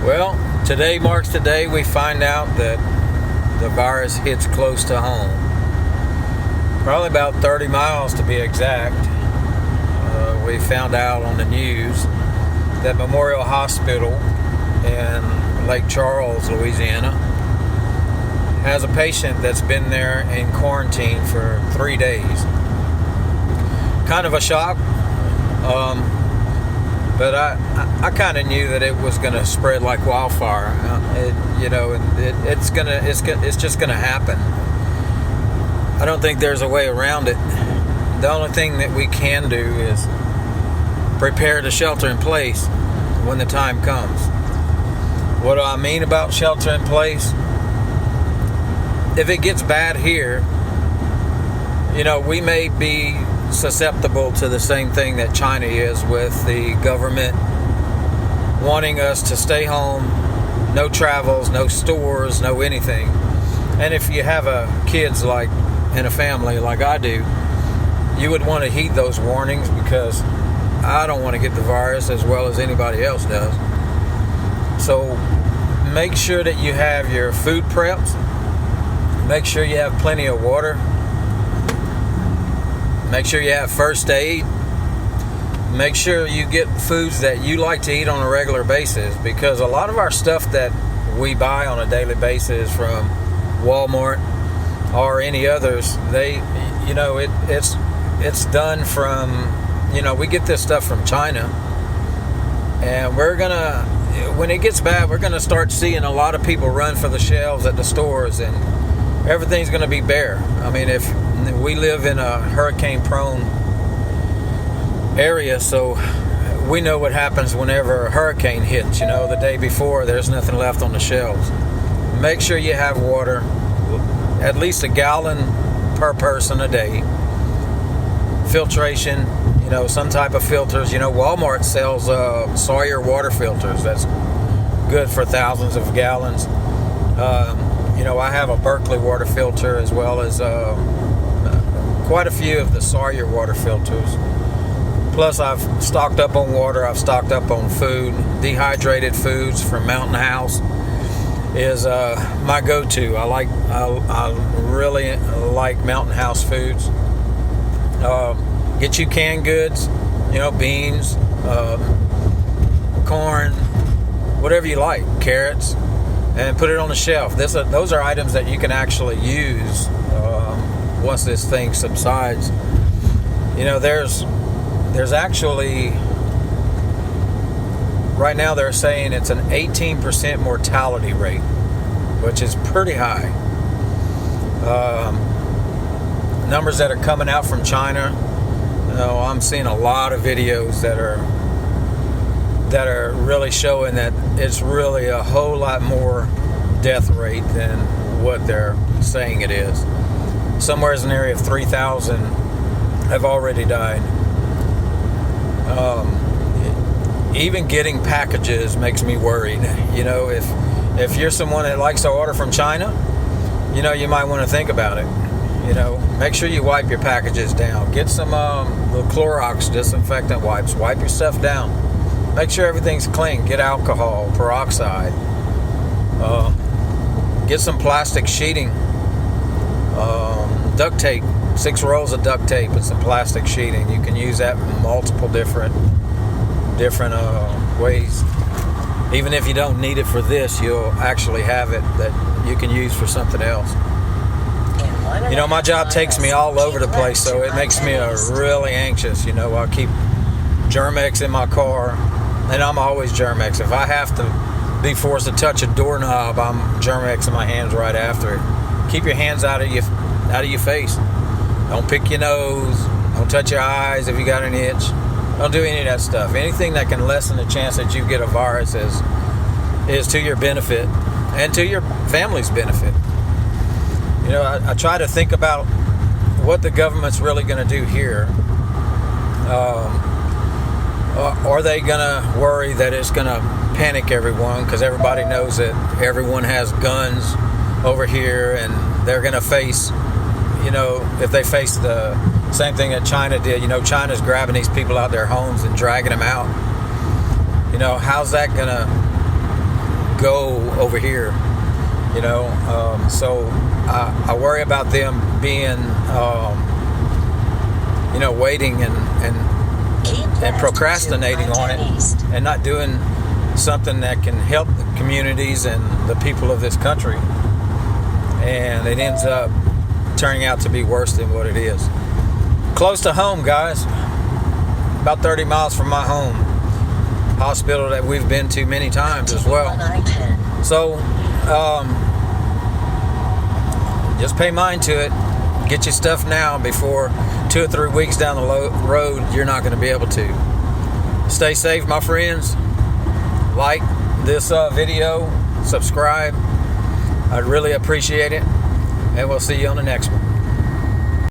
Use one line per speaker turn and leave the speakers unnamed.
Well, today marks the day we find out that the virus hits close to home. Probably about 30 miles to be exact. We found out on the news that Memorial Hospital in Lake Charles, Louisiana, has a patient that's been there in quarantine for 3 days. Kind of a shock. But I kind of knew that it was going to spread like wildfire. It's just going to happen. I don't think there's a way around it. The only thing that we can do is prepare to shelter in place when the time comes. What do I mean about shelter in place? If it gets bad here, we may be susceptible to the same thing that China is, with the government wanting us to stay home, no travels, no stores, no anything. And if you have kids like in a family like I do, you would want to heed those warnings, because I don't want to get the virus as well as anybody else does. So make sure that you have your food preps. Make sure you have plenty of water. Make sure you have first aid. Make sure you get foods that you like to eat on a regular basis, because a lot of our stuff that we buy on a daily basis from Walmart or any others, it's done from, we get this stuff from China, and when it gets bad, we're gonna start seeing a lot of people run for the shelves at the stores, and everything's gonna be bare. I mean, if we live in a hurricane-prone area, so we know what happens whenever a hurricane hits. The day before, there's nothing left on the shelves. Make sure you have water, at least a gallon per person a day. Filtration, some type of filters. Walmart sells Sawyer water filters. That's good for thousands of gallons. I have a Berkeley water filter, as well as quite a few of the Sawyer water filters. Plus, I've stocked up on water. I've stocked up on food. Dehydrated foods from Mountain House is my go-to. I really like Mountain House foods. Get you canned goods, beans, corn, whatever you like, carrots, and put it on the shelf. Those are items that you can actually use once this thing subsides. There's actually, right now they're saying it's an 18% mortality rate, which is pretty high. Numbers that are coming out from China, I'm seeing a lot of videos that are really showing that it's really a whole lot more death rate than what they're saying it is. Somewhere in the area of 3,000 have already died. Even getting packages makes me worried. If you're someone that likes to order from China, you might want to think about it. Make sure you wipe your packages down. Get some the Clorox disinfectant wipes. Wipe your stuff down. Make sure everything's clean. Get alcohol, peroxide. Get some plastic sheeting. Duct tape. 6 rolls of duct tape and some plastic sheeting. You can use that in multiple different ways. Even if you don't need it for this, you'll actually have it that you can use for something else. My job takes me all over the place, so it makes me really anxious. I'll keep Germ-X in my car, and I'm always Germ-X. If I have to be forced to touch a doorknob, I'm Germ-X in my hands right after it. Keep your hands out of your face. Don't pick your nose. Don't touch your eyes if you got an itch. Don't do any of that stuff. Anything that can lessen the chance that you get a virus is to your benefit and to your family's benefit. I try to think about what the government's really going to do here. Are they going to worry that it's going to panic everyone, because everybody knows that everyone has guns over here, and they're going to face, if they face the same thing that China did. China's grabbing these people out their homes and dragging them out. How's that going to go over here, you know. So I worry about them being, you know, waiting and procrastinating on it and not doing something that can help the communities and the people of this country. And it ends up turning out to be worse than what it is. Close to home, guys. About 30 miles from my home. Hospital that we've been to many times as well. So, just pay mind to it. Get your stuff now before 2 or 3 weeks down the road, you're not going to be able to. Stay safe, my friends. Like this video. Subscribe. I'd really appreciate it. And we'll see you on the next one.